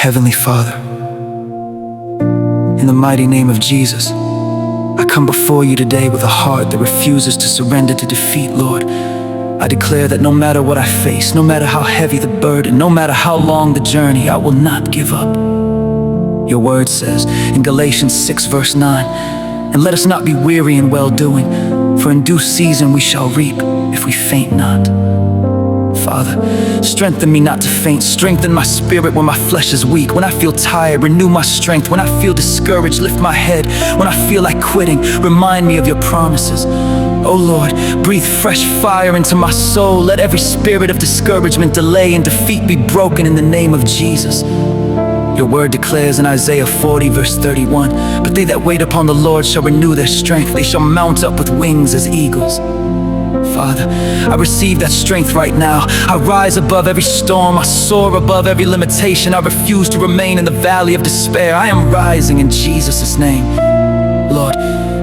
Heavenly Father, in the mighty name of Jesus, I come before you today with a heart that refuses to surrender to defeat, Lord. I declare that no matter what I face, no matter how heavy the burden, no matter how long the journey, I will not give up. Your word says in Galatians 6 verse 9, "And let us not be weary in well-doing, for in due season we shall reap if we faint not." Father, strengthen me not to faint. Strengthen my spirit when my flesh is weak. When I feel tired, renew my strength. When I feel discouraged, lift my head. When I feel like quitting, remind me of your promises. Oh Lord, breathe fresh fire into my soul. Let every spirit of discouragement, delay, and defeat be broken in the name of Jesus. Your word declares in Isaiah 40 verse 31, "But they that wait upon the Lord shall renew their strength. They shall mount up with wings as eagles." Father, I receive that strength right now. I rise above every storm. I soar above every limitation. I refuse to remain in the valley of despair. I am rising in Jesus' name. Lord,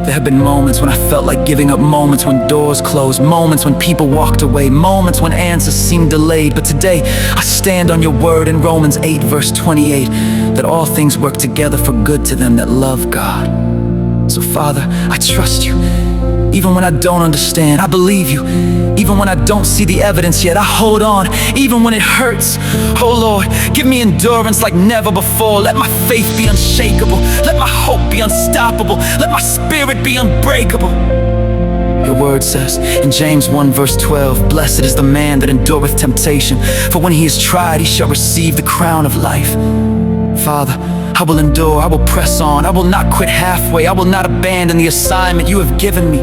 there have been moments when I felt like giving up, moments when doors closed, moments when people walked away, moments when answers seemed delayed. But today, I stand on your word in Romans 8 verse 28, that all things work together for good to them that love God. So Father, I trust you. Even when I don't understand, I believe you. Even when I don't see the evidence yet, I hold on. Even when it hurts, oh Lord, give me endurance like never before. Let my faith be unshakable. Let my hope be unstoppable. Let my spirit be unbreakable. Your word says in James 1 verse 12, "Blessed is the man that endureth temptation, for when he is tried, he shall receive the crown of life." Father, I will endure, I will press on, I will not quit halfway, I will not abandon the assignment you have given me.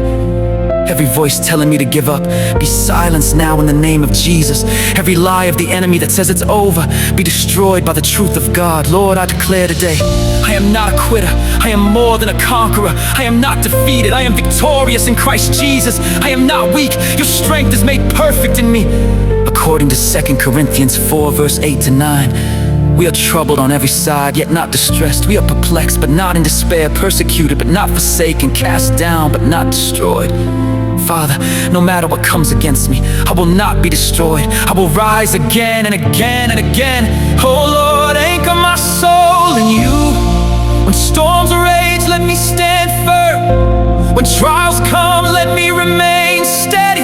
Every voice telling me to give up, be silenced now in the name of Jesus. Every lie of the enemy that says it's over, be destroyed by the truth of God. Lord, I declare today, I am not a quitter, I am more than a conqueror. I am not defeated, I am victorious in Christ Jesus. I am not weak, your strength is made perfect in me. According to 2 Corinthians 4 verse 8 to 9, we are troubled on every side, yet not distressed. We are perplexed, but not in despair. Persecuted, but not forsaken. Cast down, but not destroyed. Father, no matter what comes against me, I will not be destroyed. I will rise again and again and again. Oh Lord, anchor my soul in you. When storms rage, let me stand firm. When trials come, let me remain steady.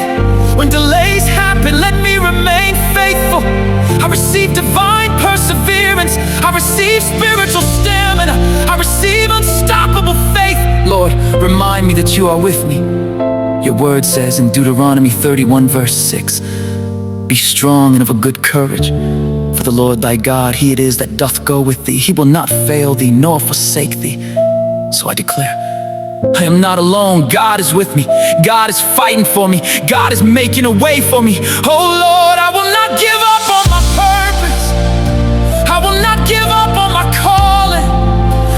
When delays happen, let me remain faithful. I receive divine perseverance. I receive spiritual stamina. I receive unstoppable faith. Lord, remind me that you are with me. Your word says in Deuteronomy 31 verse 6, "Be strong and of a good courage, for the Lord thy God, he it is that doth go with thee. He will not fail thee nor forsake thee." So I declare, I am not alone. God is with me. God is fighting for me. God is making a way for me. Oh Lord, I will not give up on my purpose. I will not give up on my calling.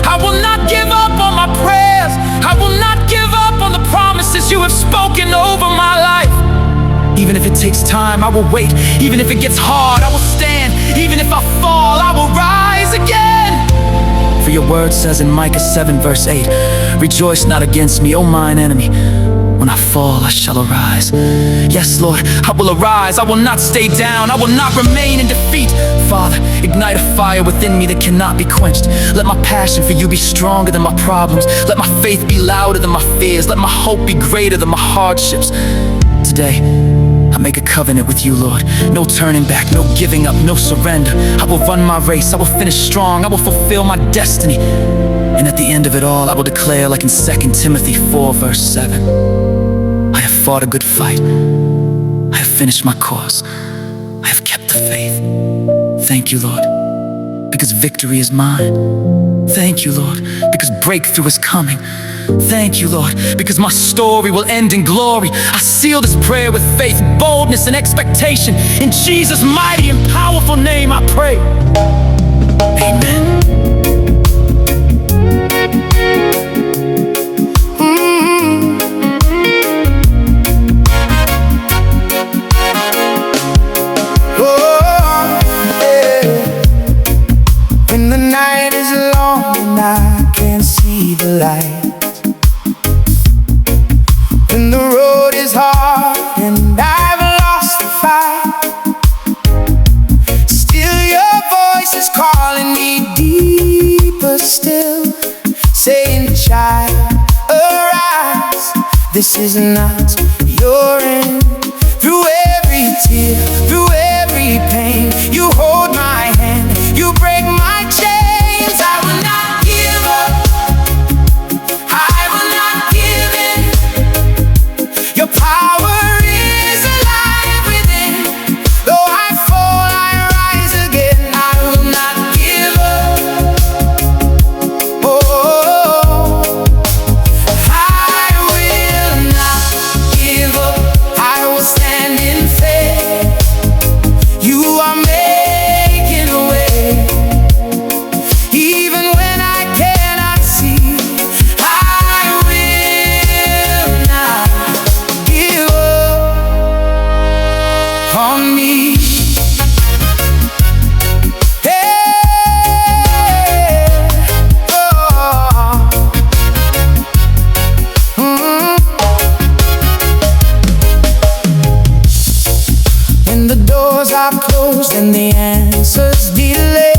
I will not give up on my prayers. I will not give up on the promises you have spoken over my life. Even if it takes time, I will wait. Even if it gets hard, I will stand. Even if I fall, I will rise again. For your word says in Micah 7 verse 8, "Rejoice not against me, O mine enemy. When I fall, I shall arise." Yes, Lord, I will arise. I will not stay down. I will not remain in defeat. Father, ignite a fire within me that cannot be quenched. Let my passion for you be stronger than my problems. Let my faith be louder than my fears. Let my hope be greater than my hardships. Today, I make a covenant with you, Lord. No turning back, no giving up, no surrender. I will run my race. I will finish strong. I will fulfill my destiny. And at the end of it all, I will declare like in 2 Timothy 4 verse 7, "I have fought a good fight. I have finished my course. I have kept the faith." Thank you, Lord, because victory is mine. Thank you, Lord, because breakthrough is coming. Thank you, Lord, because my story will end in glory. I seal this prayer with faith, boldness, and expectation. In Jesus' mighty and powerful name I pray. Amen. When the night is long and I can't see the light, when the road is hard and I've lost the fight, still your voice is calling me this is not your end. Through every tear, through every pain, you hold my hand, you break my chains. I will not give up, I will not give in. Your power is alive within. Though I fall, I rise again. I will not give up. Oh, I will not give up. I will stand in faith. You are making a way, even when I cannot see. I will not give up on me. When the doors are closed and the answers delay,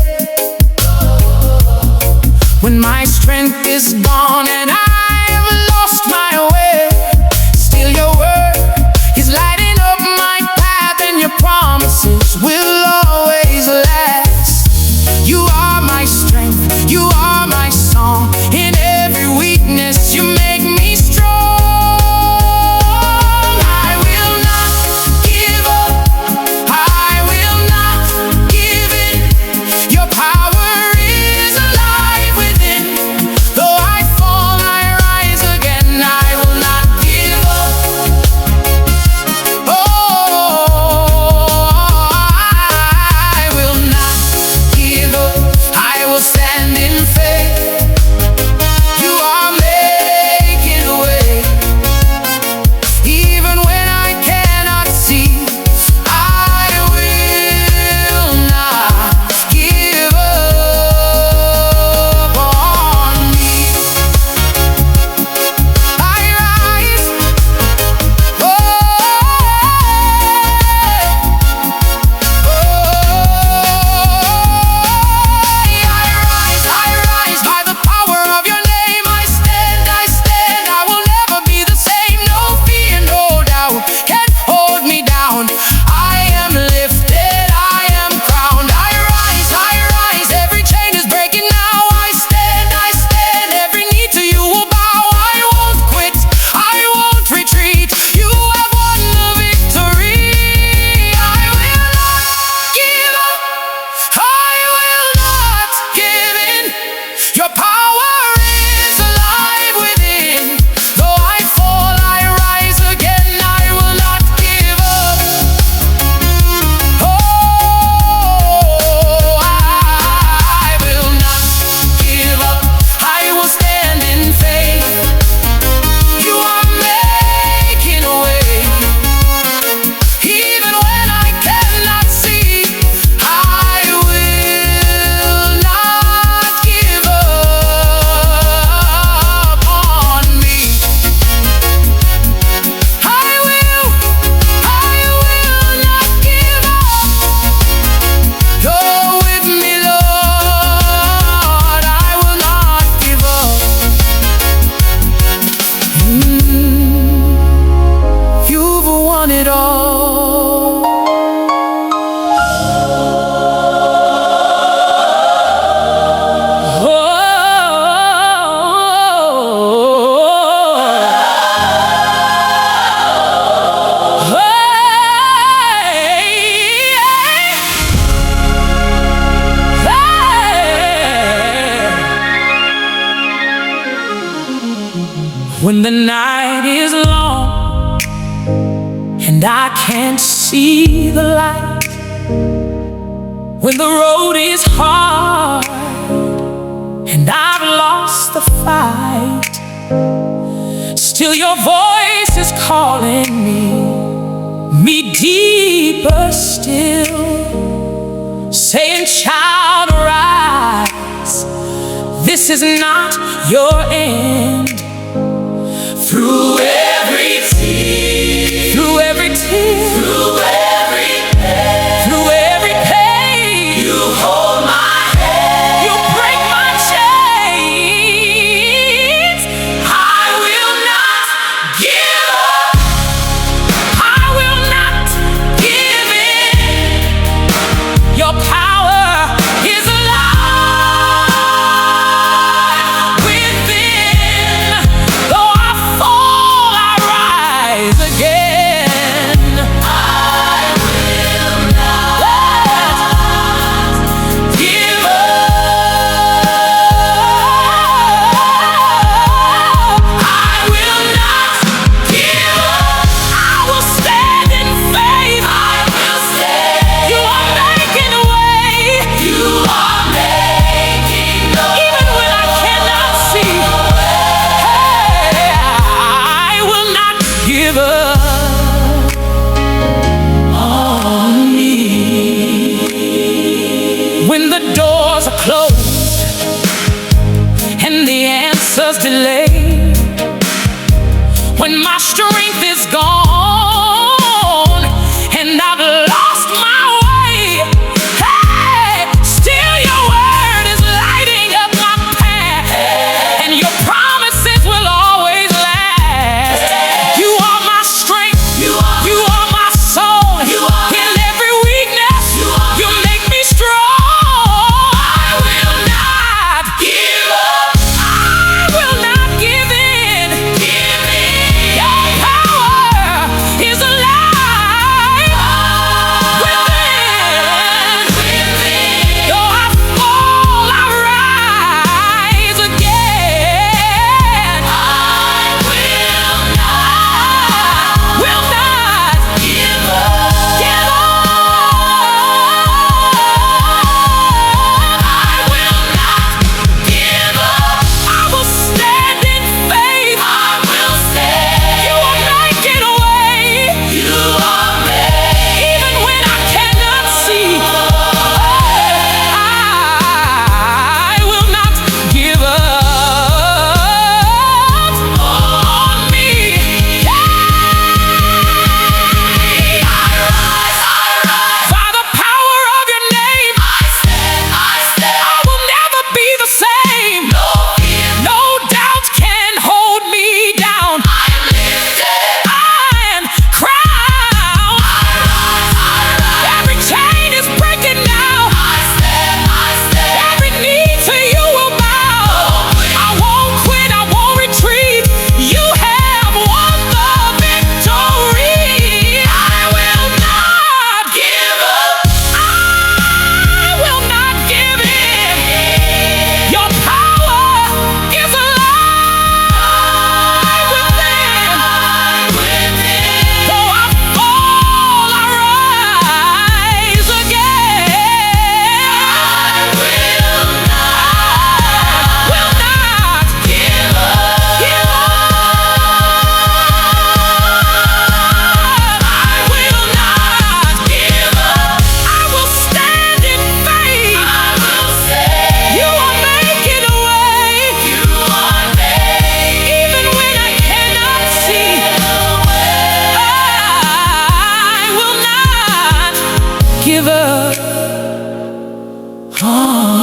when my strength is gone and I've lost my way, still your word is lighting up my path, and your promises will always last. You are my strength, you are my song. In every weakness you make me strong. I will not give up, I will not give in. Your power is alive within. Though I fall, I rise again. I will not give up. Oh, I will not give up. I will stand in faith. You are making a way, even when I cannot see. I will not give up on me. I rise, oh, I rise by the power of your name. I stand, I will never be the same. No fear, no doubt can hold me down. I am lifted, I am crowned. I rise, every chain is breaking now. I stand, every knee to you will bow. I won't quit, I won't retreat. You have won the victory. I will not give up, I will not give in. Your power is alive within. Though I fall, I rise again. I will not give up. Oh, I will not give up. I will stand in faith. You are making a way, even when I cannot see. I will not give up on me. I will not give up. You're with me, Lord. I will not give up. You've won it all. When the night is long and I can't see the light, when the road is hard and I've lost the fight, still your voice is calling me deeper still, saying, child, arise, this is not your end. Through every tear, through every tear, through every pain, through every pain, you hold my hand, you break my chains. I will not give doors are closed and the answers delayed, when my strength is gone and I've lost my way, hey, still your word is lighting up my path, and your promises will always last. You are my strength, you are my soul. In every weakness, you make me strong. I will not give up, I will not give in. Your power is alive within. Though I fall, I rise again. I will not give up. I will not give up. I will stand in faith. I will stand. You are making a way. You are making. Even when I cannot see, I will not give up on me. I rise by the power of your name. I will never be the same. No doubt can hold me down. I am crowned. Every chain is breaking now. Every knee to you will bow. I won't quit, I won't retreat. You have won the victory. I will not give up. I will not give in. Your power is alive within. Though I fall, I rise again. I will not give up. I will not give up. I will stand in faith. You are making a way. Even when I cannot see, I will not give up on